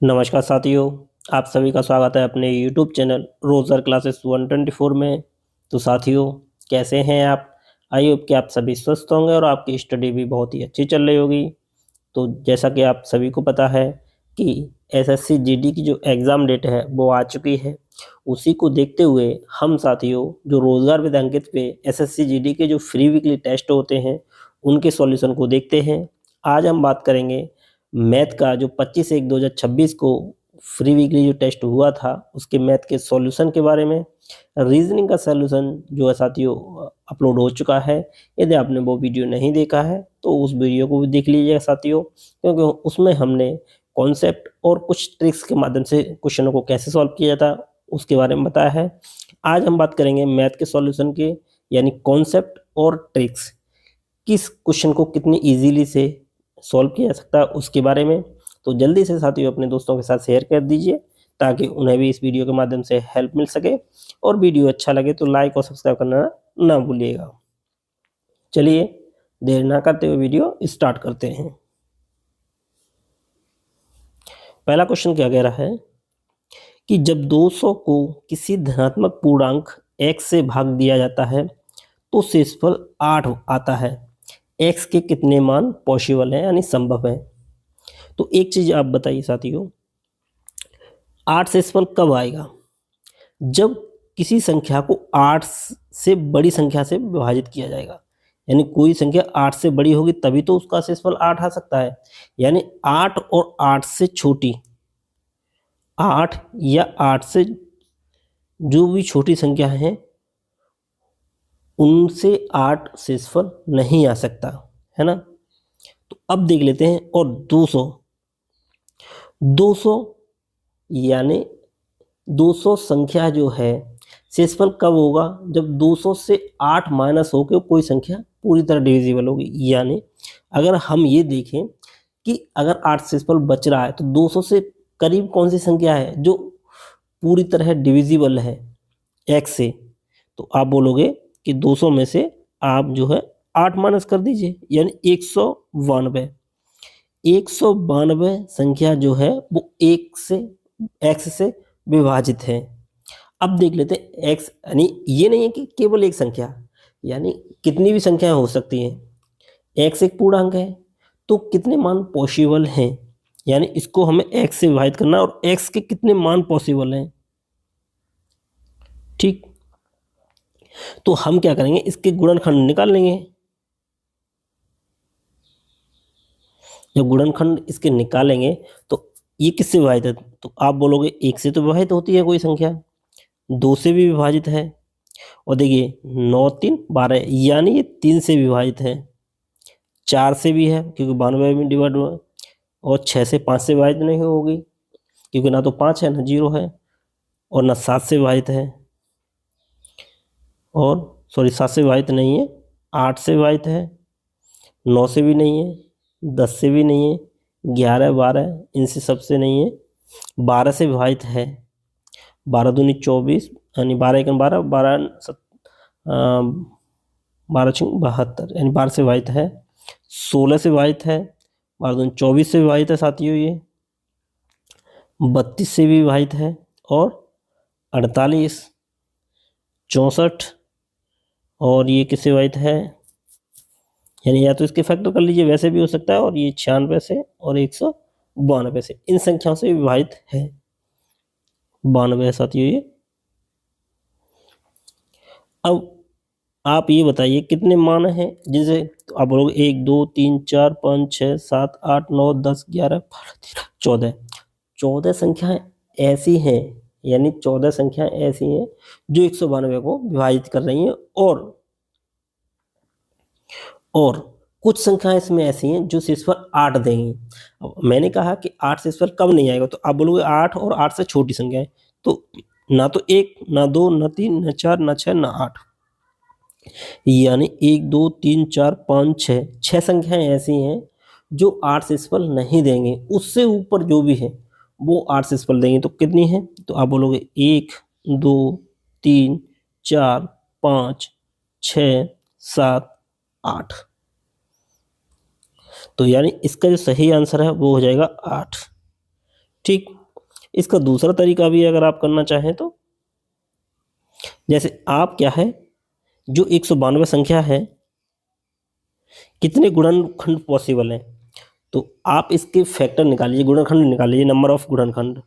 नमस्कार साथियों, आप सभी का स्वागत है अपने यूट्यूब चैनल रोज़र क्लासेस 124 में। तो साथियों, कैसे हैं आप? आई होप कि आप सभी स्वस्थ होंगे और आपकी स्टडी भी बहुत ही अच्छी चल रही होगी। तो जैसा कि आप सभी को पता है कि एसएससी जीडी की जो एग्ज़ाम डेट है वो आ चुकी है। उसी को देखते हुए हम साथियों जो रोज़गार विद अंकित पे एसएससी जीडी के जो फ्री वीकली टेस्ट होते हैं उनके सॉल्यूशन को देखते हैं। आज हम बात करेंगे मैथ का जो 25/1/2026 को फ्री वीकली जो टेस्ट हुआ था उसके मैथ के सॉल्यूशन के बारे में। रीजनिंग का सॉल्यूशन जो है साथियों अपलोड हो चुका है। यदि आपने वो वीडियो नहीं देखा है तो उस वीडियो को भी देख लीजिएगा साथियों, क्योंकि उसमें हमने कॉन्सेप्ट और कुछ ट्रिक्स के माध्यम से क्वेश्चनों को कैसे सॉल्व किया जाता उसके बारे में बताया है। आज हम बात करेंगे मैथ के सॉल्यूशन के, यानी कॉन्सेप्ट और ट्रिक्स, किस क्वेश्चन को कितनी इजीली से सॉल्व किया जा सकता है उसके बारे में। तो जल्दी से साथियों अपने दोस्तों के साथ शेयर कर दीजिए ताकि उन्हें भी इस वीडियो के माध्यम से हेल्प मिल सके, और वीडियो अच्छा लगे तो लाइक और सब्सक्राइब करना ना भूलिएगा। चलिए देर ना करते हुए वीडियो स्टार्ट करते हैं। पहला क्वेश्चन क्या कह रहा है कि जब 200 को किसी धनात्मक पूर्णांक x से भाग दिया जाता है तो शेषफल 8 आता है। x के कितने मान पॉसिबल है यानी संभव है? तो एक चीज आप बताइए साथियों, 8 शेषफल कब आएगा? जब किसी संख्या को 8 से बड़ी संख्या से विभाजित किया जाएगा, यानी कोई संख्या 8 से बड़ी होगी तभी तो उसका शेषफल 8 आ सकता है। यानी 8 और 8 से छोटी, 8 या 8 से जो भी छोटी संख्या है उनसे 8 शेषफल नहीं आ सकता है ना। तो अब देख लेते हैं। और 200 यानी 200 संख्या जो है शेषफल कब होगा? जब 200 से 8 माइनस होकर कोई संख्या पूरी तरह डिविजिबल होगी। यानी अगर हम ये देखें कि अगर 8 शेषफल बच रहा है तो 200 से करीब कौन सी संख्या है जो पूरी तरह डिविजिबल है x से? तो आप बोलोगे कि 200 में से आप जो है 8 माइनस कर दीजिए, यानी 192। 192 संख्या जो है वो एक से x से विभाजित है। अब देख लेते हैं x, यानी ये नहीं है कि केवल एक संख्या, यानी कितनी भी संख्याएं हो सकती हैं। x एक पूर्णांक है तो कितने मान पॉसिबल हैं, यानी इसको हमें x से विभाजित करना और x के कितने मान पॉसिबल हैं। ठीक, तो हम क्या करेंगे, इसके गुणनखंड निकाल लेंगे। जब गुणनखंड इसके निकालेंगे तो ये किससे विभाजित है? तो आप बोलोगे 1 से तो विभाजित होती है कोई संख्या, 2 से भी विभाजित है, और देखिए 9 3 12 यानी ये 3 से विभाजित है, 4 से भी है क्योंकि 92 में डिवाइड हुआ, और 6 से 5 से विभाजित नहीं होगी क्योंकि ना तो 5 है ना 0 है, और ना 7 से विभाजित है, और सॉरी 7 से विभाजित नहीं है, 8 से विभाजित है, 9 से भी नहीं है, 10 से भी नहीं है, 11 12 इनसे सबसे नहीं है, 12 से विभाजित है, 12 दूनी 24 यानी 12 एकम 12 12 12 छंग 72 यानी 12 से विभाजित है, 16 से विभाजित है, 12 दूनी 24 से विभाजित है साथियों, ये 32 से भी विभाजित है, और 48 64 और ये किससे विभाजित है, यानी या तो इसके फैक्टर कर लीजिए वैसे भी हो सकता है, और ये 96 से और 192 से, इन संख्याओं से विभाजित है। 92 साथियों ये। अब आप ये बताइए कितने मान हैं जिनसे, तो आप बोलोगे 1 2 3 4 5 6 7 8 9 10 11 12 13 14। 14 संख्याएं ऐसी हैं, यानी 14 संख्याएं ऐसी हैं जो 192 को विभाजित कर रही हैं, और कुछ संख्याएं इसमें ऐसी हैं जो शेषफल 8 देंगी। अब मैंने कहा कि 8 शेषफल कब नहीं आएगा, तो आप बोलोगे 8 और 8 से छोटी संख्याएं, तो ना तो 1 ना 2 ना 3 ना 4 ना 6 ना 8, यानी 1 2 3 4 5 6 6 संख्याएं ऐसी हैं जो 8 शेषफल नहीं देंगे। उससे ऊपर जो भी है वो 8 शेषफल देंगे। तो कितनी है? तो आप बोलोगे 1 2 3 4 5 6 7 8। तो यानी इसका जो सही आंसर है वो हो जाएगा 8। ठीक। इसका दूसरा तरीका भी अगर आप करना चाहें तो, जैसे आप क्या है, जो 192 संख्या है, कितने गुणनखंड पॉसिबल हैं, तो आप इसके फैक्टर निकाल लीजिए, गुणनखंड निकाल लीजिए, नंबर ऑफ गुणनखंड,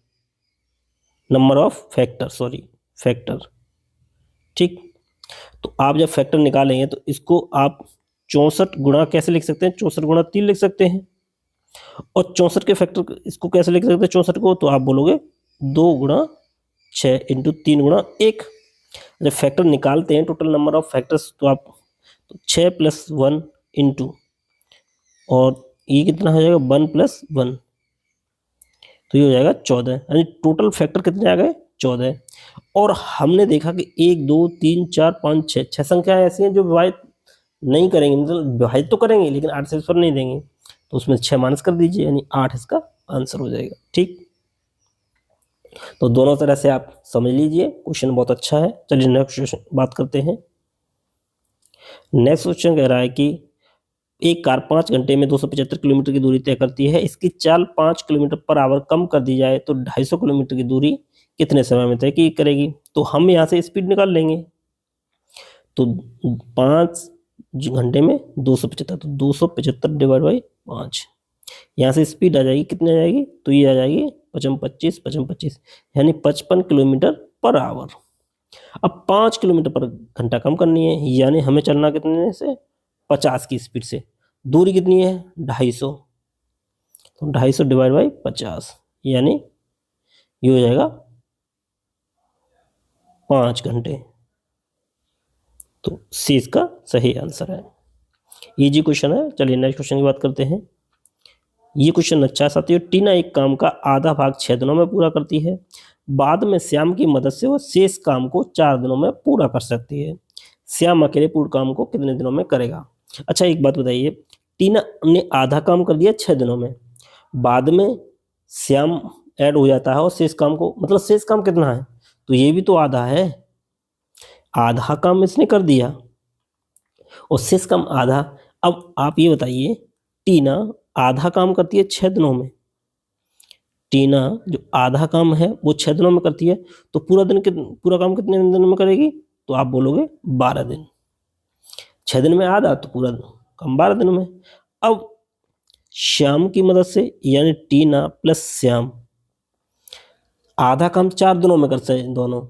number of factor, sorry factor. ठीक। तो आप जब फैक्टर निकालेंगे तो इसको आप 64 गुणा कैसे लिख सकते हैं, 64 गुणा 3 लिख सकते हैं। और 64 के फैक्टर इसको कैसे लिख सकते हैं 64 को, तो आप बोलोगे 2 गुणा 6 इंटू 3 गुणा 1। जब फैक्टर निकालते हैं टोटल नंबर ऑफ फैक्टर्स, तो आप 6 प्लस 1 इंटू, और ये कितना हो जाएगा 1 प्लस 1, तो ये हो जाएगा 14, यानी टोटल फैक्टर कितने आ गए 14। और हमने देखा कि 1 2 3 4 5 6 6 संख्याएं ऐसी हैं जो विभाजित नहीं करेंगे, मतलब विभाजित तो करेंगे लेकिन 8 से ऊपर नहीं देंगे, तो उसमें 6 माइनस कर दीजिए, यानी 8 इसका आंसर हो जाएगा। ठीक। तो दोनों तरह से आप समझ लीजिए, क्वेश्चन बहुत अच्छा है। चलिए नेक्स्ट क्वेश्चन बात करते हैं। नेक्स्ट क्वेश्चन कह रहा है कि एक कार 5 घंटे में 275 किलोमीटर की दूरी तय करती है, इसकी चाल 5 किलोमीटर पर आवर कम कर दी जाए तो 250 किलोमीटर की दूरी कितने समय में तय की करेगी। तो हम यहाँ से स्पीड निकाल लेंगे, तो 5 घंटे में 275, तो 275 डिवाइड बाई 5, यहाँ से स्पीड आ जाएगी, कितनी आ जाएगी, तो ये आ जाएगी 55 55 25, यानी 55 किलोमीटर पर आवर। अब 5 किलोमीटर पर घंटा कम करनी है, यानी हमें चलना कितने से, 50 की स्पीड से। दूरी कितनी है 250, तो 250 डिवाइड बाई 50, यानी ये हो जाएगा 5 घंटे। तो सी इसका सही आंसर है। इजी क्वेश्चन है। चलिए नेक्स्ट क्वेश्चन की बात करते हैं। ये क्वेश्चन अच्छा है साथियों। टीना एक काम का आधा भाग 6 दिनों में पूरा करती है, बाद में श्याम की मदद से वो शेष काम को 4 दिनों में पूरा कर सकती है। श्याम अकेले पूर्ण काम को कितने दिनों में करेगा। अच्छा एक बात बताइए, टीना ने आधा काम कर दिया 6 दिनों में, बाद में श्याम ऐड हो जाता है और शेष काम को, मतलब शेष काम कितना है, तो ये भी तो आधा है। आधा काम इसने कर दिया और शेष काम आधा। अब आप ये बताइए, टीना आधा काम करती है 6 दिनों में, टीना जो आधा काम है वो 6 दिनों में करती है, तो पूरा काम कितने दिनों में करेगी, तो आप बोलोगे 12 दिन। 6 दिन में आधा, तो पूरा काम 12 दिनों में। अब श्याम की मदद से, यानी टीना प्लस श्याम, आधा काम 4 दिनों में करते हैं दोनों,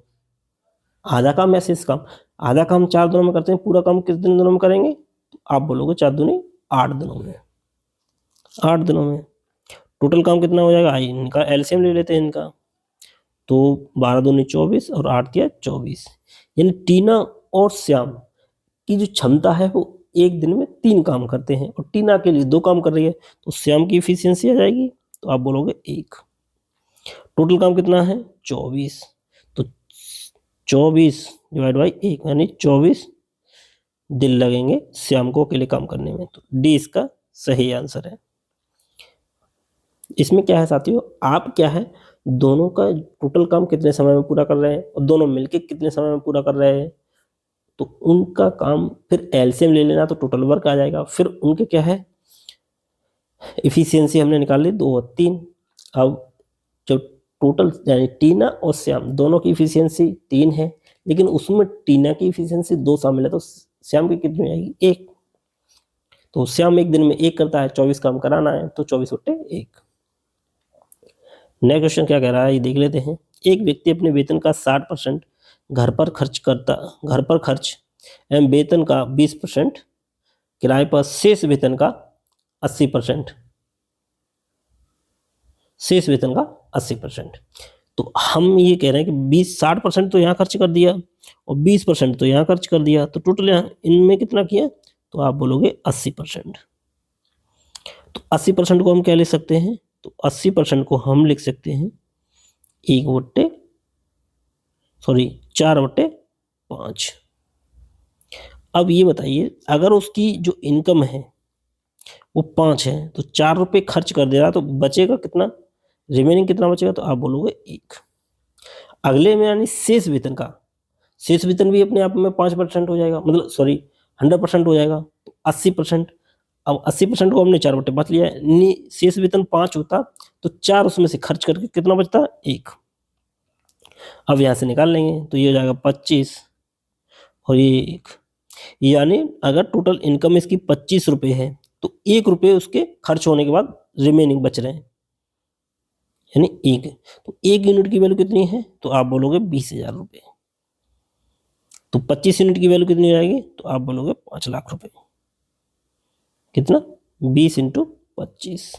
आधा काम या शेष काम, आधा काम 4 दिनों में करते हैं, पूरा काम कितने दिनों में करेंगे, तो आप बोलोगे 4 दूनी 8 दिनों में, 8 दिनों में। टोटल काम कितना हो जाएगा, इनका एलसीएम ले लेते हैं इनका, तो 12 दूनी 24 और 8 दिया 24, यानी टीना और श्याम की जो क्षमता है वो एक दिन में 3 काम करते हैं, और टीना के लिए 2 काम कर रही है, तो श्याम की इफिशियंसी आ जाएगी, तो आप बोलोगे 1। टोटल काम कितना है 24, तो 24 डिवाइड बाई 1, यानी 24 दिन लगेंगे श्याम को अकेले काम करने में, तो डी इसका सही आंसर है। इसमें क्या है साथियों, आप क्या है, दोनों का टोटल काम कितने समय में पूरा कर रहे हैं और दोनों मिलके कितने समय में पूरा कर रहे हैं, तो उनका काम फिर एलसीएम ले लेना, तो टोटल वर्क आ जाएगा। फिर उनके क्या है, इफिशियंसी हमने निकाल ली 2 और 3। अब जो टोटल यानी टीना और श्याम दोनों की इफिशियंसी 3 है, लेकिन उसमें टीना की इफिशियंसी 2 शामिल है, तो श्याम की कितनी आएगी 1। तो श्याम एक दिन में 1 करता है, 24 काम कराना है, तो 24 बटे 1। नेक्स्ट क्वेश्चन क्या कह रहा है ये देख लेते हैं। एक व्यक्ति अपने वेतन का 60% घर पर खर्च एवं वेतन का 20% किराए पर, शेष वेतन का 80%, शेष वेतन का 80%। तो हम ये कह रहे हैं कि 60% तो यहाँ खर्च कर दिया और 20% तो यहाँ खर्च कर दिया, तो टोटल यहाँ इनमें कितना किया, तो आप बोलोगे 80%। तो 80% को हम क्या ले सकते हैं, तो 80% को हम लिख सकते हैं 4/5। अब ये बताइए, अगर उसकी जो इनकम है वो 5 है, तो 4 रुपये खर्च कर दे रहा, तो बचेगा कितना, रिमेनिंग कितना बचेगा, तो आप बोलोगे 1। अगले में यानी शेष वेतन का, शेष वेतन भी अपने आप में 5% हो जाएगा, मतलब सॉरी 100% हो जाएगा, तो 80%। अब 80% को हमने 4/5 लिया है, शेष वेतन 5 होता तो 4 उसमें से खर्च करके कितना बचता है? 1। अब यहाँ से निकाल लेंगे तो ये हो जाएगा 25 और ये 1, यानी अगर टोटल इनकम इसकी 25 रुपये है तो 1 रुपये उसके खर्च होने के बाद रिमेनिंग बच रहे हैं, यानी 1। तो 1 यूनिट की वैल्यू कितनी है? तो आप बोलोगे 20,000 रुपये। तो 25 यूनिट की वैल्यू कितनी आएगी? तो आप बोलोगे 5 लाख रुपए। कितना? 20 इंटू 25,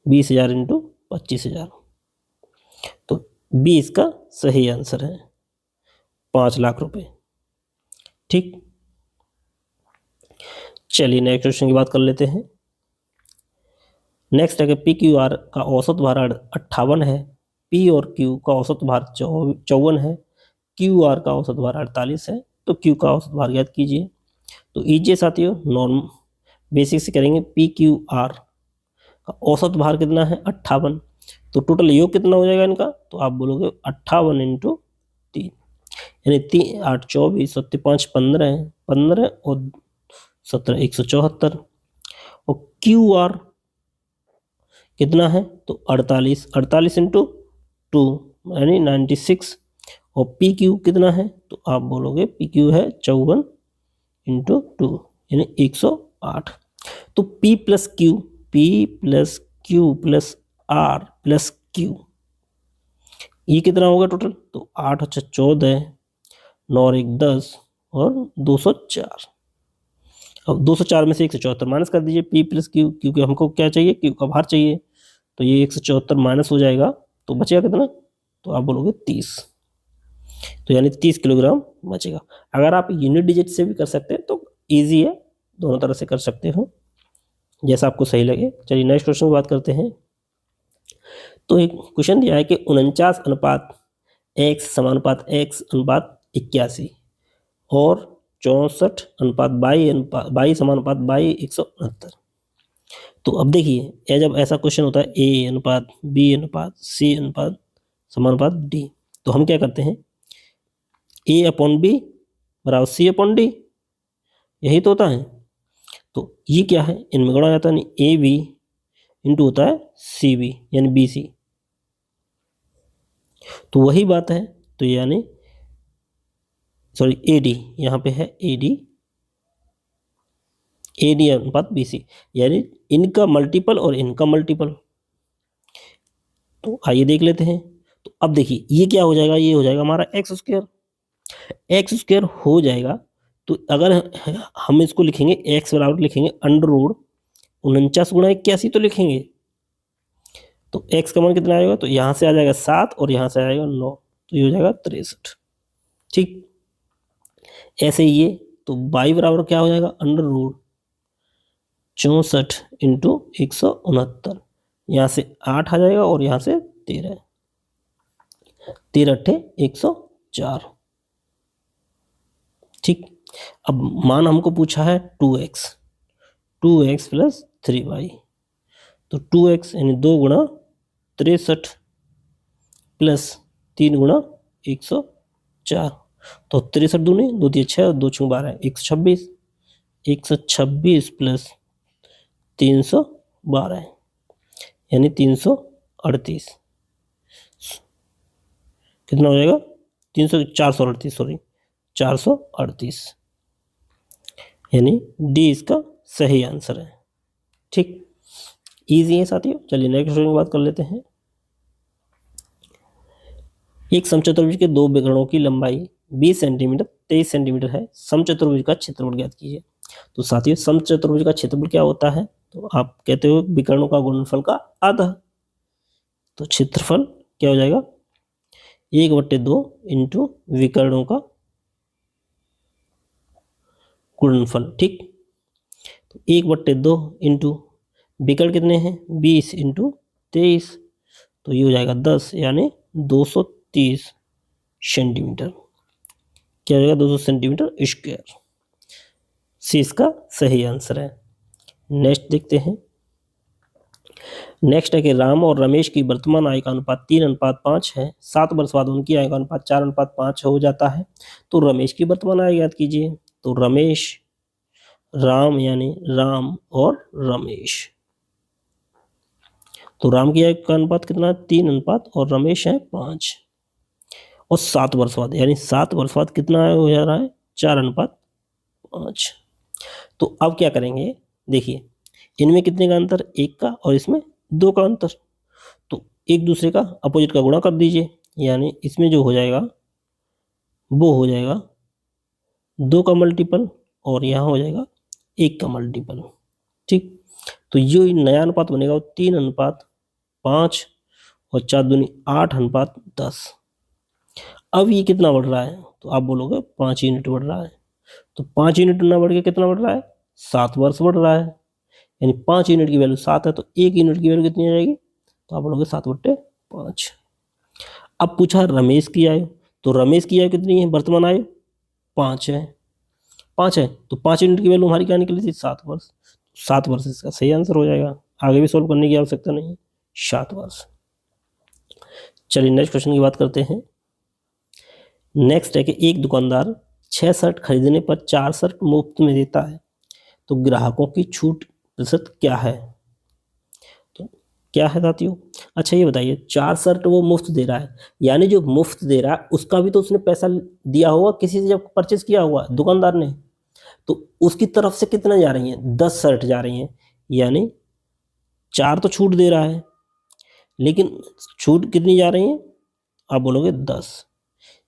20,000 इंटू 25,000। तो 20 का सही आंसर है 5 लाख रुपए। ठीक, चलिए नेक्स्ट क्वेश्चन की बात कर लेते हैं। नेक्स्ट है कि पी क्यू आर का औसत भार 58 है, पी और क्यू का औसत भार 54 है, क्यू आर का औसत भार 48 है, तो क्यू का औसत भार ज्ञात कीजिए। तो ईजिए साथियों, नॉर्म बेसिक से करेंगे। पी क्यू आर का औसत भार कितना है? 58। तो टोटल योग कितना हो जाएगा इनका? तो आप बोलोगे 58 इंटू 3, यानी 3 8 24 7 5 15 है, 15 और 17 174। और क्यू आर कितना है? तो 48, 48 इंटू 2 यानी 96। और पी क्यू कितना है? तो आप बोलोगे पी क्यू है 54 इंटू 2 यानी 108। तो P plus Q, P plus Q plus R plus Q, ये कितना होगा टोटल? तो 8 अच्छा 14, 9 और 1 10 और 204। अब 204 में से 174 माइनस कर दीजिए P प्लस क्यू, क्योंकि हमको क्या चाहिए? क्यू का भार चाहिए। तो ये 174 माइनस हो जाएगा तो बचेगा कितना? तो आप बोलोगे 30। तो यानी 30 किलोग्राम बचेगा। अगर आप यूनिट डिजिट से भी कर सकते हैं तो ईजी है, दोनों तरह से कर सकते हो, जैसा आपको सही लगे। चलिए नेक्स्ट क्वेश्चन की बात करते हैं। तो एक क्वेश्चन दिया है कि 49 अनुपात x समानुपात x अनुपात 81 और 64 अनुपात 22 समानुपात 22 169। तो अब देखिए, ये जब ऐसा क्वेश्चन होता है a अनुपात b अनुपात c अनुपात समानुपात d, तो हम क्या करते हैं? a अपॉन बी बराबर c अपॉन डी, यही तो होता है। तो ये क्या है? इनमें गुणा जाता है, नहीं ए बी इंटू होता है सी बी यानी बी सी। तो वही बात है, तो यानी सॉरी ए डी, यहाँ पे है ए डी अनुपात बी सी, यानी इनका मल्टीपल और इनका मल्टीपल। तो आइए देख लेते हैं। तो अब देखिए ये क्या हो जाएगा? ये हो जाएगा हमारा एक्स स्क्वायर, एक्स स्क्वायर हो जाएगा। तो अगर हम इसको लिखेंगे एक्स बराबर लिखेंगे अंडर रूट 49 गुणा 81 तो लिखेंगे। तो एक्स का मान कितना आएगा? तो यहाँ से आ जाएगा 7 और यहाँ से आएगा 9, तो ये हो जाएगा 63। ठीक, ऐसे ही ये, तो y बराबर क्या हो जाएगा? अंडर रूट 64 इंटू 169, यहाँ से 8 आ जाएगा और यहाँ से 13, 13 अट्ठे 104। ठीक, अब मान हमको पूछा है 2x, 2x प्लस 3y। तो 2x यानी 2 गुणा 63 प्लस 3 गुणा 104। तो 63 दूनी 2 3 6 और 2 6 12 126, 126 प्लस 312 यानी 338। कितना हो जाएगा? 438 सॉरी 438, यानी डी इसका सही आंसर है। ठीक, इजी है साथियों। चलिए नेक्स्ट क्वेश्चन की बात कर लेते हैं। एक समचतुर्भुज के दो विकर्णों की लंबाई 20 सेंटीमीटर 23 सेंटीमीटर है, समचतुर्भुज का क्षेत्रफल ज्ञात कीजिए। तो साथियों समचतुर्भुज का क्षेत्रफल क्या होता है? तो आप कहते हो विकर्णों का गुणनफल का आधा। तो क्षेत्रफल क्या हो जाएगा? 1/2 इंटू विकर्णों का गुणनफल। ठीक, तो 1/2 इंटू विकर्ण कितने हैं? 20 इंटू 23, तो ये हो जाएगा 10 यानी 230 सेंटीमीटर। क्या हो जाएगा? 200 सेंटीमीटर स्क्वायर। सी इसका सही आंसर है। नेक्स्ट देखते हैं। नेक्स्ट है कि राम और रमेश की वर्तमान आय का अनुपात 3:5 है, 7 वर्ष बाद उनकी आय का अनुपात 4:5 हो जाता है। तो रमेश की वर्तमान आय याद कीजिए। तो रमेश, राम यानी राम और रमेश, तो राम की आयु का अनुपात कितना है 3 अनुपात और रमेश है 5 और 7 वर्ष बाद, यानी 7 वर्ष बाद कितना हो जा रहा है 4 अनुपात 5। तो अब क्या करेंगे, देखिए इनमें कितने का अंतर, 1 का और इसमें 2 का अंतर, तो एक दूसरे का अपोजिट का गुणा कर दीजिए, यानी इसमें जो हो जाएगा वो हो जाएगा 2 का मल्टीपल और यहाँ हो जाएगा 1 का मल्टीपल। ठीक, तो जो नया अनुपात बनेगा वो 3 अनुपात 5 और 4 दूनी 8 अनुपात 10। अब ये कितना बढ़ रहा है, तो आप बोलोगे 5 यूनिट बढ़ रहा है। तो 5 यूनिट ना बढ़ के कितना बढ़ रहा है, 7 वर्ष बढ़ रहा है, यानी 5 यूनिट की वैल्यू 7 है तो 1 यूनिट की वैल्यू कितनी आ जाएगी, तो आप बोलोगे 7/5। अब पूछा रमेश की आयु, तो रमेश की आयु कितनी है, वर्तमान आयु 5 है, 5 है, तो 5 यूनिट की वैल्यू हमारी क्या निकली थी, 7 वर्ष। 7 वर्ष इसका सही आंसर हो जाएगा, आगे भी सोल्व करने की आवश्यकता नहीं है, 7 वर्ष। चलिए नेक्स्ट क्वेश्चन की बात करते हैं। नेक्स्ट है कि एक दुकानदार 6 शर्ट खरीदने पर 4 शर्ट मुफ्त में देता है, तो ग्राहकों की छूट प्रतिशत क्या है, तो क्या है साथियों। अच्छा ये बताइए 4 शर्ट वो मुफ्त दे रहा है, यानी जो मुफ्त दे रहा है उसका भी तो उसने पैसा दिया होगा, किसी से जब परचेज किया हुआ दुकानदार ने, तो उसकी तरफ से कितना जा रही हैं, 10 शर्ट जा रही हैं, यानी 4 तो छूट दे रहा है, लेकिन छूट कितनी जा रही है, आप बोलोगे 10,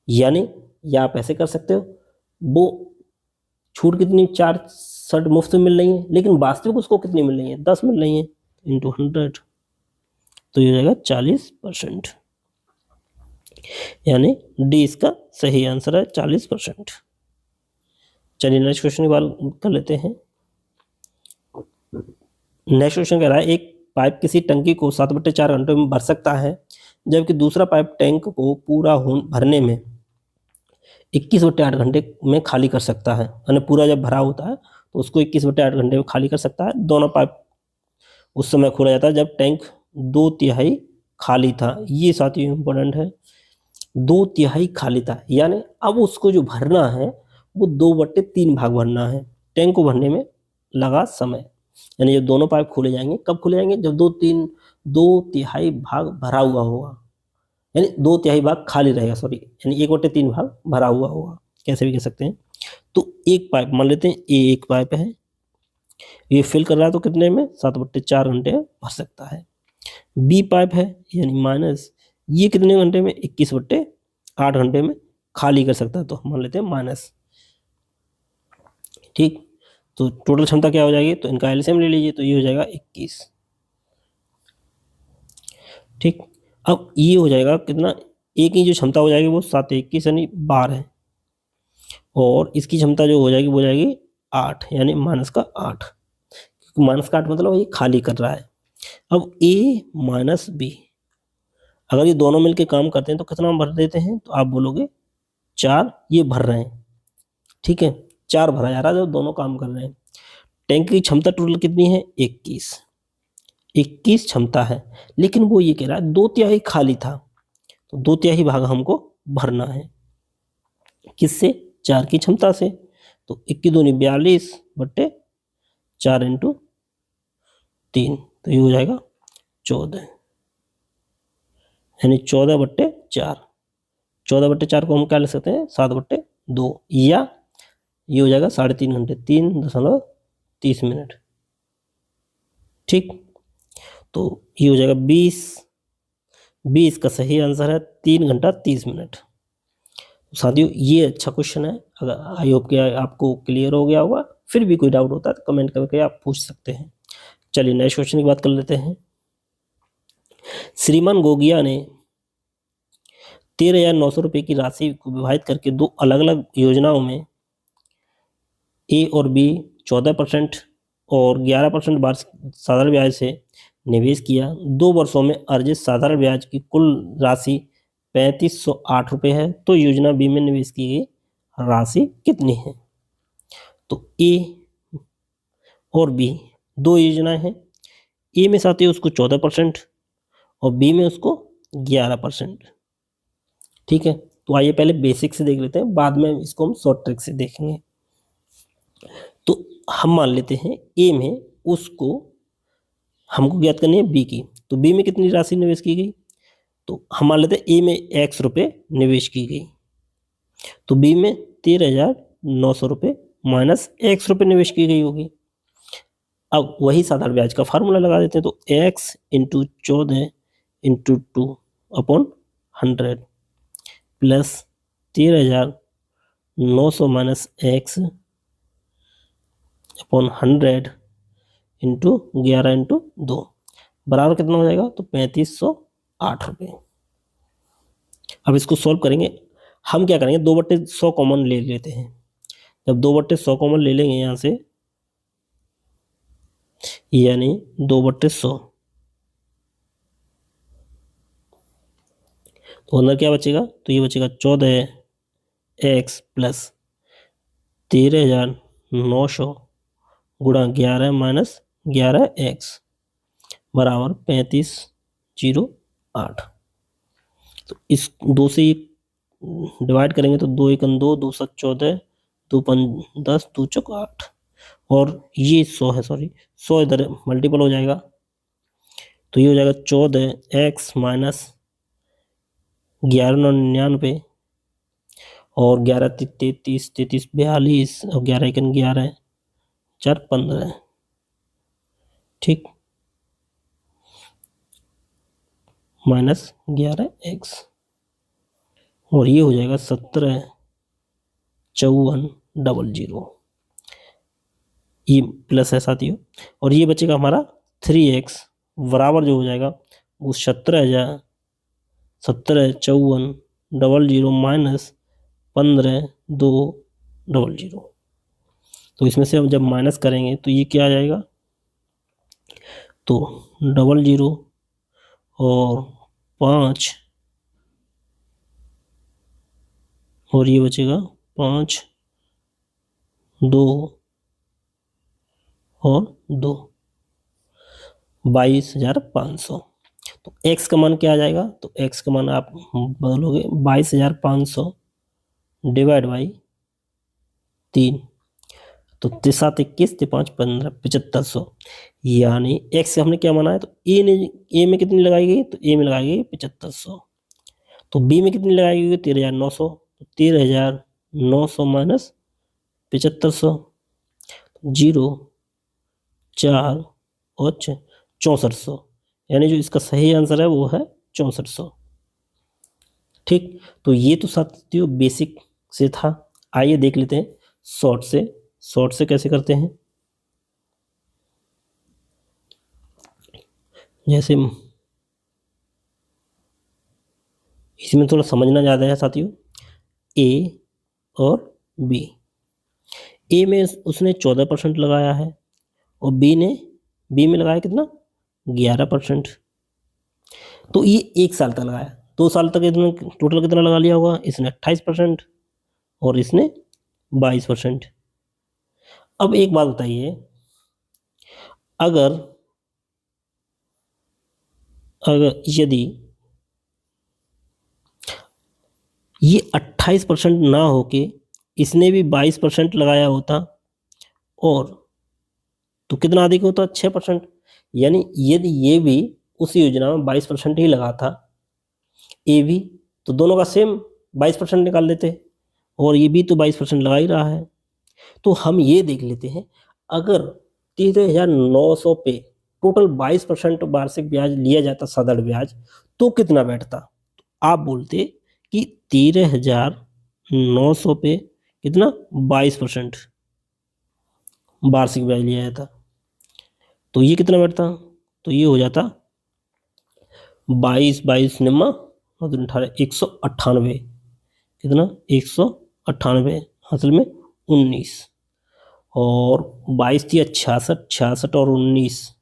यानी या आप ऐसे कर सकते हो, वो छूट कितनी 4 शर्ट मुफ्त में मिल रही है, लेकिन वास्तविक उसको कितनी मिल रही है, 10 मिल रही है, इंटू 100, तो ये हो जाएगा 40%, यानी डी इसका सही आंसर है 40%। चलिए नेक्स्ट क्वेश्चन की बात कर लेते हैं। नेक्स्ट क्वेश्चन कह रहा है एक पाइप किसी टंकी को 7/4 घंटे में भर सकता है, जबकि दूसरा पाइप टैंक को पूरा भरने में 21/8 घंटे में खाली कर सकता है, यानी पूरा जब भरा होता है तो उसको 21/8 घंटे में खाली कर सकता है। दोनों पाइप उस समय खोला जाता है जब टैंक 2/3 खाली था, ये साथियों इंपॉर्टेंट है, 2/3 खाली था, यानी अब उसको जो भरना है वो 2/3 भाग भरना है, टैंक को भरने में लगा समय, यानी जब दोनों पाइप खोले जाएंगे, कब खोले जाएंगे, जब 2/3 भाग भरा हुआ होगा, यानी 2/3 भाग खाली रहेगा, सॉरी, यानी 1/3 भाग भरा हुआ होगा, कैसे भी कह सकते हैं। तो एक पाइप मान लेते हैं, ये एक पाइप है, ये फिल कर रहा है तो कितने में 7/4 घंटे भर सकता है। बी पाइप है यानी माइनस, ये कितने घंटे में 21/8 घंटे में खाली कर सकता है, तो मान लेते हैं माइनस। ठीक, तो टोटल क्षमता क्या हो जाएगी, तो इनका एलसीएम ले लीजिए, तो ये हो जाएगा 21। ठीक, अब ये हो जाएगा कितना, एक की जो क्षमता हो जाएगी वो 7 21 यानी 12 है, और इसकी क्षमता जो हो जाएगी वो हो जाएगी 8, यानी माइनस का 8, माइनस का 8 मतलब ये खाली कर रहा है। अब ए माइनस बी, अगर ये दोनों मिलके काम करते हैं तो कितना भर देते हैं, तो आप बोलोगे 4, ये भर रहे हैं, ठीक है, 4 भरा जा रहा है जब दोनों काम कर रहे हैं। टैंक की क्षमता टोटल कितनी है, 21 क्षमता है, लेकिन वो ये कह रहा है 2/3 खाली था, तो 2/3 भाग हमको भरना है, किससे, 4 की क्षमता से, तो 21 दूनी 42/4 इंटू 3, तो ये हो जाएगा 14, यानी 14/4, 14/4 को हम क्या लिख सकते हैं 7/2, या ये हो जाएगा 3.5 घंटे, 3.30 मिनट। ठीक, तो ये हो जाएगा 20 इसका सही आंसर है, 3 घंटा 30 मिनट। साथियों ये अच्छा क्वेश्चन है, अगर आई होप कि आपको क्लियर हो गया होगा, फिर भी कोई डाउट होता है तो कमेंट करके आप पूछ सकते हैं। चलिए नेक्स्ट क्वेश्चन की बात कर लेते हैं। श्रीमान गोगिया ने 13,900 रुपये की राशि को विभाजित करके 2 अलग अलग योजनाओं में ए और बी 14% और 11% वार्षिक साधारण ब्याज से निवेश किया। 2 वर्षों में अर्जित साधारण ब्याज की कुल राशि 3508 रुपये है, तो योजना बी में निवेश की गई राशि कितनी है। तो ए और बी 2 योजनाएं हैं, ए में साथ ही उसको 14% और बी में उसको 11%। ठीक है, तो आइए पहले बेसिक से देख लेते हैं, बाद में इसको हम शॉर्ट ट्रिक से देखेंगे। तो हम मान लेते हैं ए में उसको हमको ज्ञात करनी है बी की, तो बी में कितनी राशि निवेश की गई, तो हम मान लेते हैं ए में x रुपये निवेश की गई, तो बी में 13,900 रुपये माइनस x रुपये निवेश की गई होगी। अब वही साधारण ब्याज का फार्मूला लगा देते हैं, तो x into 14 into 2 upon 100 plus 13,900 minus x upon 100 into 11 into 2 बराबर कितना हो जाएगा, तो 3508 रुपये। अब इसको सॉल्व करेंगे, हम क्या करेंगे 2/100 कॉमन ले लेते हैं। जब 2/100 कॉमन ले लेंगे यहाँ से, यानी 2/100, तो अंदर क्या बचेगा, तो ये बचेगा 14x प्लस 13,900 गुणा 11 माइनस 11x बराबर 3508। तो इस 2 से डिवाइड करेंगे तो 2 1 2, 2 7 14, 2 5 10, 2 चौक 8, और ये 100 है, सॉरी 100 इधर मल्टीपल हो जाएगा, तो ये हो जाएगा 14x माइनस 11,99 और 11 33 33 42 और 11 1 11 4 15, ठीक, माइनस 11x, और ये हो जाएगा 17,54,00, ये प्लस है साथियों, और ये बचेगा हमारा 3x बराबर जो हो जाएगा वो 17,54,00 माइनस 15,200। तो इसमें से हम जब माइनस करेंगे तो ये क्या आ जाएगा, तो 00 और 5 और ये बचेगा 5 2 और 2, 22,500। तो x का मान क्या आ जाएगा, तो x का मान आप बदलोगे 22,500 डिवाइड बाई 3, तो 7 21 5 15 7500, यानी x हमने क्या माना है, तो a में कितनी लगाई गई, तो a में लगाई गई 7500, तो b में कितनी लगाई गई 13,900, तो 13,900 माइनस 7500, 0 4 और 6400, यानी जो इसका सही आंसर है वो है 6400। ठीक, तो ये तो साथियों बेसिक से था। आइए देख लेते हैं शॉर्ट से। शॉर्ट से कैसे करते हैं, जैसे इसमें थोड़ा समझना ज़्यादा है साथियों। ए और बी, ए में उसने 14% लगाया है और बी में लगाया कितना 11%, तो ये 1 साल तक लगाया, 2 साल तक इसने टोटल कितना लगा लिया होगा, इसने 28% और इसने 22%। अब एक बात बताइए, अगर यदि ये 28% ना होके इसने भी 22% लगाया होता, और तो कितना अधिक होता 6%, यानी यदि ये भी उस योजना में 22% ही लगा था ए भी, तो दोनों का सेम 22% निकाल लेते, और ये भी तो 22% लगा ही रहा है। तो हम ये देख लेते हैं, अगर 13,900 पे टोटल 22% वार्षिक ब्याज लिया जाता साधारण ब्याज, तो कितना बैठता, तो आप बोलते कि 13,900 पे कितना 22% वार्षिक ब्याज लिया जाता, तो ये कितना बैठता, तो ये हो जाता 22 निम्मा 18 198, कितना 198 हासिल में 19, और 22 थी 66 66 और 19,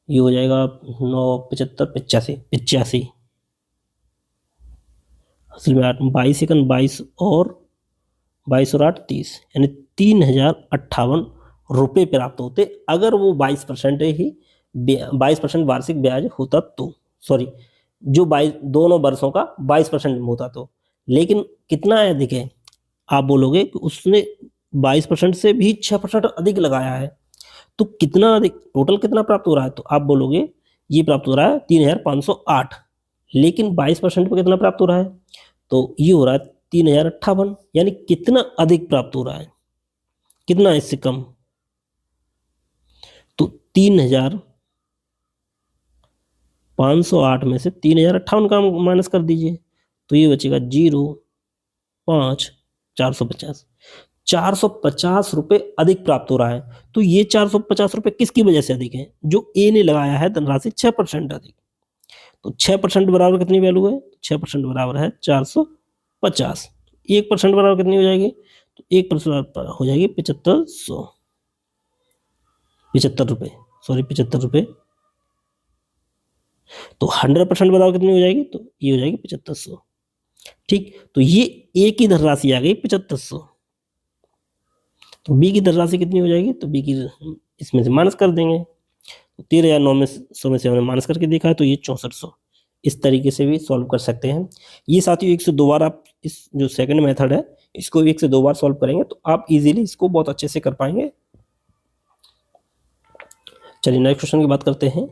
ये हो जाएगा 9 75 85 हासिल में 8 22 1 22 और 8 30, यानी 3,058 रुपये प्राप्त होते अगर वो 22% ही 22% वार्षिक ब्याज होता तो, सॉरी जो 22 दोनों वर्षों का 22% होता तो। लेकिन कितना अधिक है, आप बोलोगे कि उसने 22% से भी 6% अधिक लगाया है, तो कितना अधिक टोटल कितना प्राप्त हो रहा है, तो आप बोलोगे ये प्राप्त हो रहा है 3508, लेकिन 22% पे कितना प्राप्त हो रहा है, तो ये हो रहा है 3058, यानी कितना अधिक प्राप्त हो रहा है, कितना इससे कम, तो 3508 में से 3058 का माइनस कर दीजिए, तो ये बचेगा 0.5 450 रुपए अधिक प्राप्त हो रहा है। तो ये 450 रुपए किसकी वजह से अधिक है, जो ए ने लगाया है धनराशि 6% अधिक, तो 6% बराबर कितनी वैल्यू है, 6% बराबर है 450, 1% बराबर कितनी हो जाएगी, तो 1% हो जाएगी 75 रुपए, सॉरी 75 रुपए, तो 100% बराबर कितनी हो जाएगी, तो ये हो जाएगी 7500। ठीक, तो ये ए की धनराशि आ गई 7500, तो बी की धनराशि कितनी हो जाएगी, तो बी की इसमें से माइनस कर देंगे, तो 13,900 में से हमने माइनस करके देखा है, तो ये 6400। इस तरीके से भी सॉल्व कर सकते हैं। ये साथियों 1 से 2 बार आप इस जो सेकंड मेथड है इसको 1 से 2 बार सॉल्व करेंगे तो आप इजीली इसको बहुत अच्छे से कर पाएंगे। चलिए नेक्स्ट क्वेश्चन की बात करते हैं।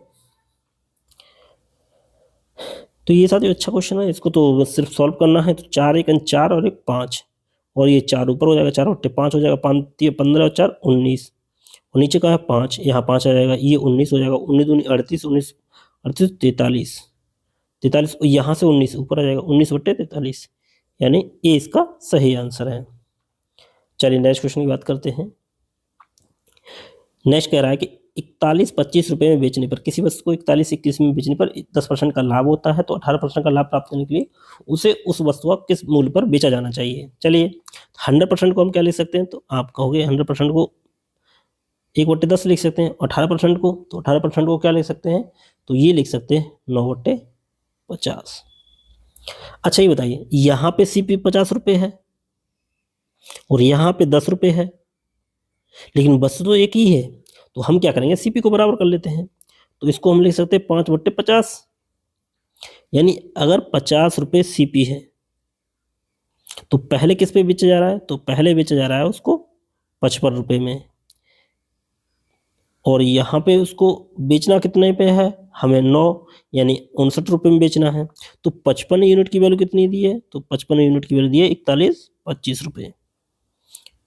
तो ये साथियों अच्छा क्वेश्चन है, इसको तो बस सिर्फ सॉल्व करना है। तो 4 1 4 और 1 5, और ये 4 ऊपर हो जाएगा, 4 बट्टे 5 हो जाएगा, 15 और 4 19, और नीचे का है 5, यहाँ 5 आ जाएगा, ये 19 हो जाएगा, 19 दूनी 38, 19 38 43, 43 यहाँ से 19 ऊपर आ जाएगा, 19 बट्टे 43, यानी ए इसका सही आंसर है। चलिए नेक्स्ट क्वेश्चन की बात करते हैं। नेक्स्ट कह रहा है कि 41-25 रुपए में बेचने पर, किसी वस्तु को 41-21 में बेचने पर 10% का लाभ होता है, तो 18% का लाभ प्राप्त करने के लिए उसे उस वस्तु का किस मूल्य पर बेचा जाना चाहिए। चलिए 100% को हम क्या लिख सकते हैं, तो आप कहोगे 100% को 1/10 लिख सकते हैं, 18% को, तो 18% को क्या लिख सकते हैं, तो ये लिख सकते हैं 9/50। अच्छा ये बताइए, यहाँ पे सीपी 50 रुपये है और यहाँ पे 10 रुपये है, लेकिन वस्तु तो एक ही है, तो हम क्या करेंगे, सीपी को बराबर कर लेते हैं। तो इसको हम लिख सकते हैं 5/50, यानी अगर 50 रुपये सीपी है तो पहले किस पे बेचा जा रहा है, तो पहले बेचा जा रहा है उसको 55 रुपये में, और यहाँ पे उसको बेचना कितने पे है, हमें 9 यानी 59 रुपये में बेचना है। तो 55 यूनिट की वैल्यू कितनी दी है, तो 55 यूनिट की वैल्यू दी है 41-25 रुपये।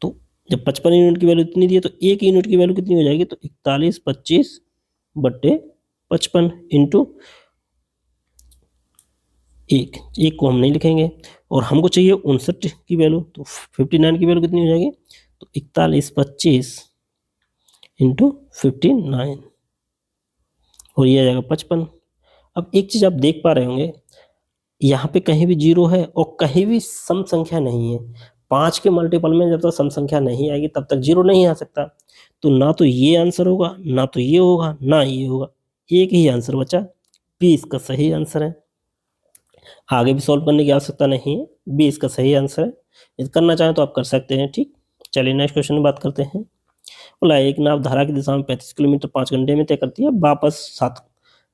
तो जब 55 यूनिट की वैल्यू इतनी दी है तो 1 यूनिट की वैल्यू कितनी हो जाएगी, तो 41-25/55 इंटू 1 को हम नहीं लिखेंगे, और हमको चाहिए 59 की वैल्यू, तो 59 की वैल्यू कितनी हो जाएगी, तो 41-25 इंटू 59, और ये आ जाएगा 55। अब एक चीज़ आप देख पा रहे होंगे, यहाँ पे कहीं भी 0 है और कहीं भी सम संख्या नहीं है। 5 के मल्टीपल में जब तक सम संख्या नहीं आएगी तब तक 0 नहीं आ सकता। तो ना तो ये आंसर होगा, ना तो ये होगा, ना ये होगा, एक ही आंसर बचा, बी इसका सही आंसर है। आगे भी सॉल्व करने की आवश्यकता नहीं है, बी इसका सही आंसर है। यदि करना चाहें तो आप कर सकते हैं। ठीक, चलिए नेक्स्ट क्वेश्चन की बात करते हैं। बोला एक नाव धारा की दिशा में 35 किलोमीटर 5 घंटे में तय करती है, वापस 7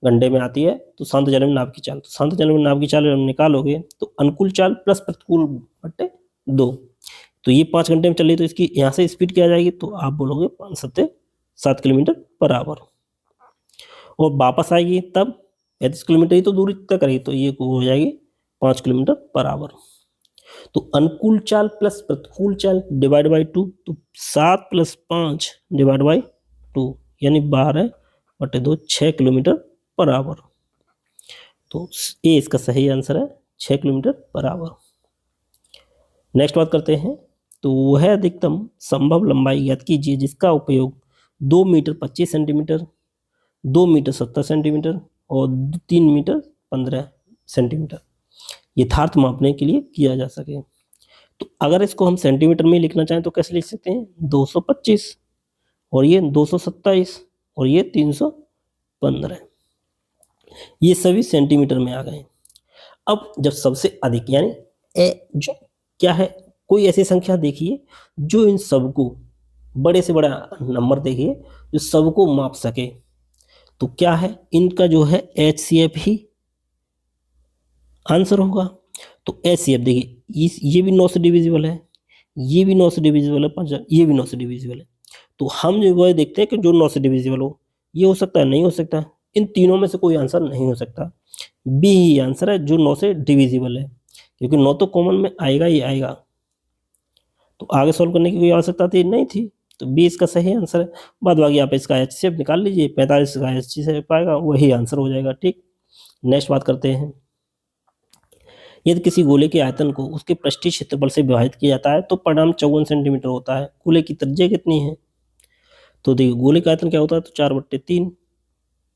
घंटे में आती है, तो शांत जल में नाव की चाल, तो शांत जल में नाव की चाल हम निकालोगे तो अनुकूल चाल प्लस प्रतिकूल बट्टे 2, तो ये 5 घंटे में चल रही तो इसकी यहाँ से स्पीड क्या आ जाएगी, तो आप बोलोगे 5-7 किलोमीटर पर आवर, और वापस आएगी तब 35 किलोमीटर ही तो दूरी तय करेगी, तो ये हो जाएगी 5 किलोमीटर पर आवर। तो अनुकूल चाल प्लस प्रतिकूल चाल डिवाइड बाई 2, तो 7 + 5 डिवाइड बाई 2 यानी 12/2 6 किलोमीटर पर आवर। तो ए इसका सही आंसर है, 6 किलोमीटर पर आवर। नेक्स्ट बात करते हैं। तो वह अधिकतम संभव लंबाई ज्ञात कीजिए जिसका उपयोग 2 मीटर 25 सेंटीमीटर, 2 मीटर 70 सेंटीमीटर और 3 मीटर 15 सेंटीमीटर यथार्थ मापने के लिए किया जा सके। तो अगर इसको हम सेंटीमीटर में लिखना चाहें तो कैसे लिख सकते हैं, 225 और ये 227 और ये 315, ये सभी सेंटीमीटर में आ गए। अब जब सबसे अधिक यानी जो क्या है, कोई ऐसी संख्या देखिए जो इन सबको बड़े से बड़ा नंबर देखिए जो सबको माप सके, तो क्या है इनका जो है HCF ही आंसर होगा। तो HCF देखिए ये भी 9 से डिविजिबल है, ये भी 9 से डिविजिबल है, ये भी 9 से डिविजिबल है। तो हम जो है देखते हैं कि जो 9 से डिविजिबल हो, ये हो सकता है नहीं हो सकता, इन तीनों में से कोई आंसर नहीं हो सकता, बी ही आंसर है जो 9 से डिविजिबल है, क्योंकि 9 तो कॉमन में आएगा ही आएगा, तो आगे सॉल्व करने की कोई आवश्यकता थी नहीं थी, तो बी इसका सही आंसर है। बाद बाकी आप इसका HCF निकाल लीजिए, 45 का HCF आएगा, वही आंसर हो जाएगा। ठीक, नेक्स्ट बात करते हैं। यदि किसी गोले के आयतन को उसके पृष्ठीय क्षेत्रफल से विभाजित किया जाता है तो परिणाम 54 सेंटीमीटर होता है। गोले की त्रिज्या कितनी है? तो देखिए गोले का आयतन क्या होता है, तो 4/3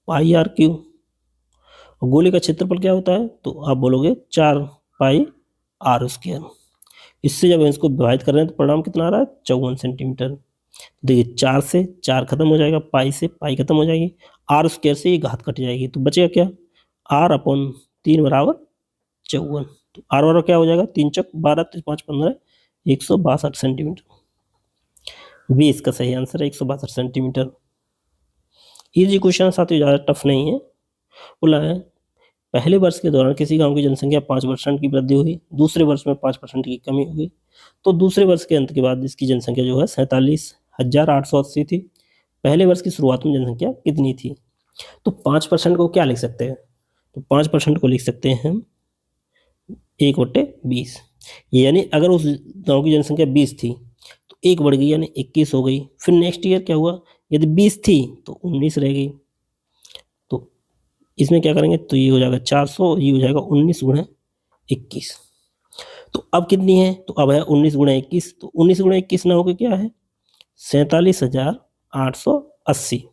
पाई आर क्यू। और गोले का क्षेत्रफल क्या होता है, तो आप बोलोगे 4 पाई आर स्क्वायर। इससे जब इसको विभाजित कर रहे हैं तो परिणाम कितना आ रहा है, 54 सेंटीमीटर। देखिए 4 से 4 खत्म हो जाएगा, पाई से पाई खत्म हो जाएगी, आर स्क्वायर से ये घात कट जाएगी, तो बचेगा क्या, r/3 बराबर 54। तो आर बराबर क्या हो जाएगा, 3 चौक 12, 5 15, 162 सेंटीमीटर। बी इसका सही आंसर है, 162 सेंटीमीटर। इजी क्वेश्चन साथियों, ज़्यादा टफ नहीं है। बोला है पहले वर्ष के दौरान किसी गांव की जनसंख्या 5% की वृद्धि हुई, दूसरे वर्ष में 5% की कमी हुई, तो दूसरे वर्ष के अंत के बाद इसकी जनसंख्या जो है 47,880 थी। पहले वर्ष की शुरुआत में जनसंख्या कितनी थी? तो 5% को क्या लिख सकते हैं, तो 5% को लिख सकते हैं हम 1/20, यानी अगर उस गांव की जनसंख्या 20 थी तो 1 बढ़ गई यानी 21 हो गई। फिर नेक्स्ट ईयर क्या हुआ, यदि 20 थी तो 19 रह गई, तो इसमें क्या करेंगे, तो ये हो जाएगा 400, ये हो जाएगा 19 गुणा 21। तो अब कितनी है, तो अब है 19 गुणा 21, तो 19 गुणा 21 ना होकर क्या है 47,880।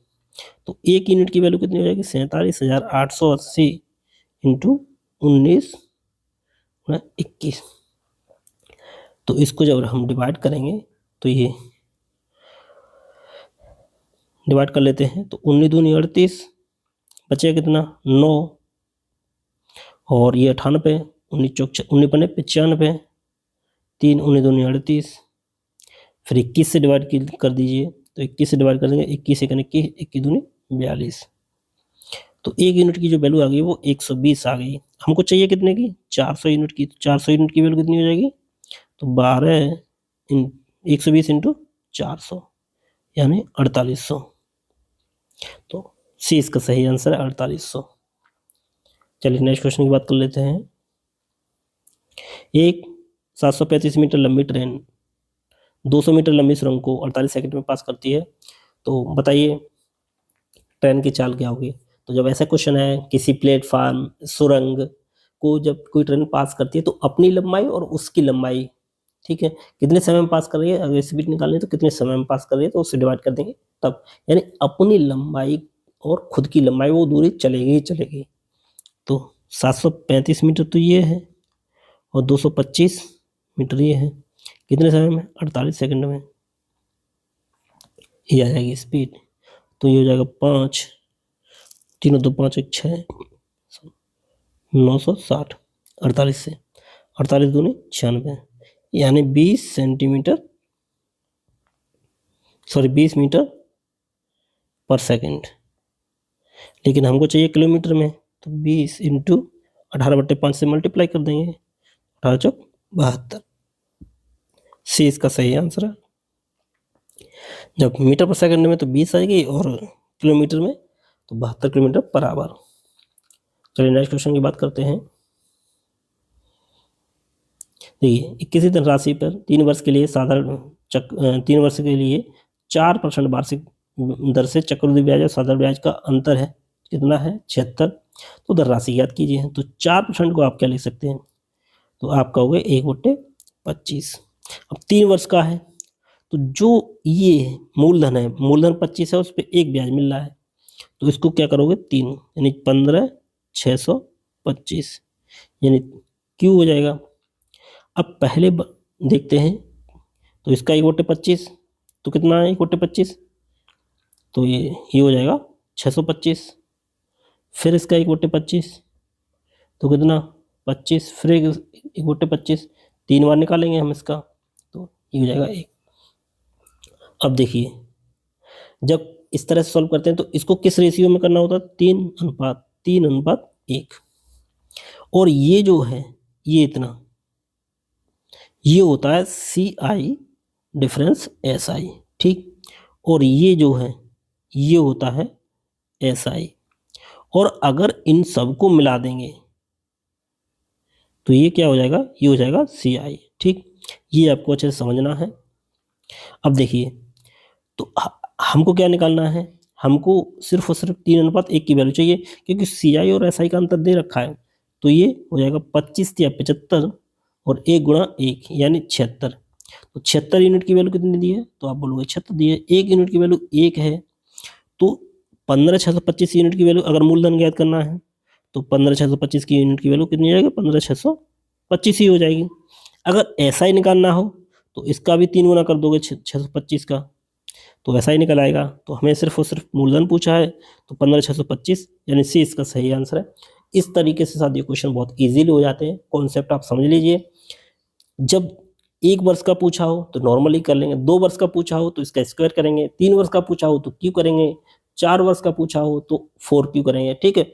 तो एक यूनिट की वैल्यू कितनी हो जाएगी, 47,880 इंटू 19 गुणा 21। तो इसको जब हम डिवाइड करेंगे तो ये डिवाइड कर लेते हैं, तो 19 दूनी 38, बचेगा कितना 9, और ये 98, 19 चौक 19 पन्ने 95, 3 19 दूनी 38, फिर 21 से डिवाइड कर दीजिए, तो 21 से डिवाइड कर देंगे, 21 एक 21, 21 दूनी 42। तो एक यूनिट की जो वैल्यू आ गई वो 120 आ गई। हमको चाहिए कितने की, 400 यूनिट की। 400 यूनिट की वैल्यू कितनी हो जाएगी, तो 12 120 इंटू 400 यानी 4800। तो सी इसका सही आंसर है 4800। चलिए नेक्स्ट क्वेश्चन की बात कर लेते हैं। एक 735 मीटर लंबी ट्रेन 200 मीटर लंबी सुरंग को 48 सेकंड में पास करती है, तो बताइए ट्रेन की चाल क्या होगी। तो जब ऐसा क्वेश्चन है, किसी प्लेटफार्म सुरंग को जब कोई ट्रेन पास करती है तो अपनी लंबाई और उसकी लंबाई, ठीक है, कितने समय में पास कर रही है, अगर स्पीड निकालनी है तो कितने समय में पास कर रही है, तो उससे डिवाइड कर देंगे तब, यानी अपनी लंबाई और खुद की लंबाई वो दूरी चलेगी ही चलेगी। तो 735 मीटर तो ये है और 225 मीटर ये है, कितने समय में, 48 सेकंड में ये आ जाएगी स्पीड। तो ये हो जाएगा 5, 3 2 5 1 6, 960, 48 से 48 दूनी 96, यानी 20 सेंटीमीटर, सॉरी 20 मीटर पर सेकंड। लेकिन हमको चाहिए किलोमीटर में, तो 20 इंटू 18/5 से मल्टीप्लाई कर देंगे, 18 चौक 72। सी इसका सही आंसर है। जब मीटर पर सेकंड में तो 20 आएगी और किलोमीटर में तो 72 किलोमीटर पर आवर। चलिए नेक्स्ट क्वेश्चन की बात करते हैं। देखिए किसी धनराशि पर 3 वर्ष के लिए 3 वर्ष के लिए 4% वार्षिक दर से चक्रवृद्धि ब्याज और साधारण ब्याज का अंतर है, कितना है 76। तो धनराशि याद कीजिए, तो 4% को आप क्या लिख सकते हैं, तो आपका हो गया 1/25। अब 3 वर्ष का है, तो जो ये मूलधन है, मूलधन 25 है, उस पर एक ब्याज मिल रहा है, तो इसको क्या करोगे 3 यानी 15,625 यानी क्यू हो जाएगा। अब पहले देखते हैं, तो इसका 1/25 तो कितना है 1/25, तो ये हो जाएगा 625। फिर इसका 1/25 तो कितना 25, फिर 1/25, 3 बार निकालेंगे हम इसका, तो ये हो जाएगा 1। अब देखिए जब इस तरह से सॉल्व करते हैं तो इसको किस रेशियो में करना होता है, 3:1। और ये जो है ये इतना, ये होता है CI डिफरेंस SI, ठीक, और ये जो है ये होता है SI। और अगर इन सबको मिला देंगे तो ये क्या हो जाएगा, ये हो जाएगा CI। ठीक, ये आपको अच्छे से समझना है। अब देखिए, तो हमको क्या निकालना है, हमको सिर्फ और सिर्फ 3:1 की वैल्यू चाहिए, क्योंकि CI और SI का अंतर दे रखा है। तो ये हो जाएगा 25 या 75 और 1 गुणा 1 यानी 76। तो 76 यूनिट की वैल्यू कितनी दी है, तो आप बोलोगे 76 दी है। 1 यूनिट की वैल्यू 1 है, तो 15,625 यूनिट की वैल्यू अगर मूलधन ज्ञात करना है तो 15,625 की यूनिट की वैल्यू कितनी हो जाएगी, 15,625 ही हो जाएगी। अगर SI निकालना हो तो इसका भी 3 गुना कर दोगे 625 का, तो ऐसा ही निकल आएगा। तो हमें सिर्फ और सिर्फ मूलधन पूछा है, तो 15,625 यानी C इसका सही आंसर है। इस तरीके से साथियों क्वेश्चन बहुत इजीली हो जाते हैं। कॉन्सेप्ट आप समझ लीजिए। जब 1 वर्ष का पूछा हो तो नॉर्मली कर लेंगे, 2 वर्ष का पूछा हो तो इसका स्क्वायर करेंगे, 3 वर्ष का पूछा हो तो क्यू करेंगे, 4 वर्ष का पूछा हो तो 4Q करेंगे। ठीक है,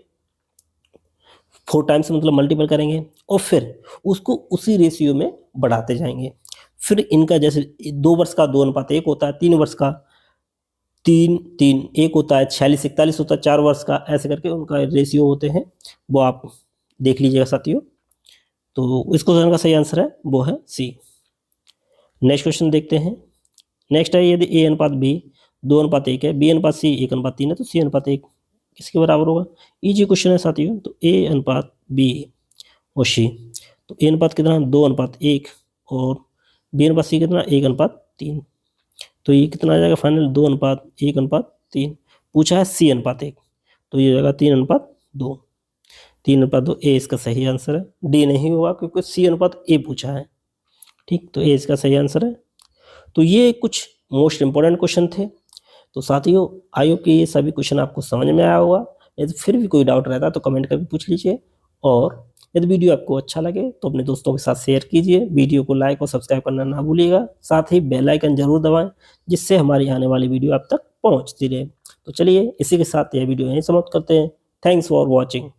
4 टाइम्स मतलब मल्टीपल करेंगे और फिर उसको उसी रेशियो में बढ़ाते जाएंगे। फिर इनका जैसे 2 वर्ष का 2:1 होता है, 3 वर्ष का 3:1 होता है, 46-41 होता है 4 वर्ष का, ऐसे करके उनका रेशियो होते हैं, वो आप देख लीजिएगा साथियों। तो इस क्वेश्चन का सही आंसर है वो है C। नेक्स्ट क्वेश्चन देखते हैं। नेक्स्ट है, यदि A:B 2:1 है, B:C 1:3 है, तो C:1 किसके बराबर होगा। इजी क्वेश्चन है साथियों। तो A:B और C, तो A अनुपात कितना 2:1 और B:C कितना 1:3, तो ये कितना आ जाएगा फाइनल 2:1:3। पूछा है C:1, तो ये हो जाएगा 3:2। 3:2 A इसका सही आंसर है। D नहीं होगा क्योंकि C:A पूछा है। ठीक, तो A इसका सही आंसर है। तो ये कुछ मोस्ट इंपॉर्टेंट क्वेश्चन थे। तो साथियों आई होप कि ये सभी क्वेश्चन आपको समझ में आया होगा। यदि फिर भी कोई डाउट रहता है तो कमेंट करके पूछ लीजिए, और यदि वीडियो आपको अच्छा लगे तो अपने दोस्तों के साथ शेयर कीजिए। वीडियो को लाइक और सब्सक्राइब करना ना भूलिएगा। साथ ही बेल आइकन जरूर दबाएं, जिससे हमारी आने वाली वीडियो आप तक पहुंचती रहे। तो चलिए इसी के साथ यह वीडियो यहीं समाप्त करते हैं। Thanks for watching.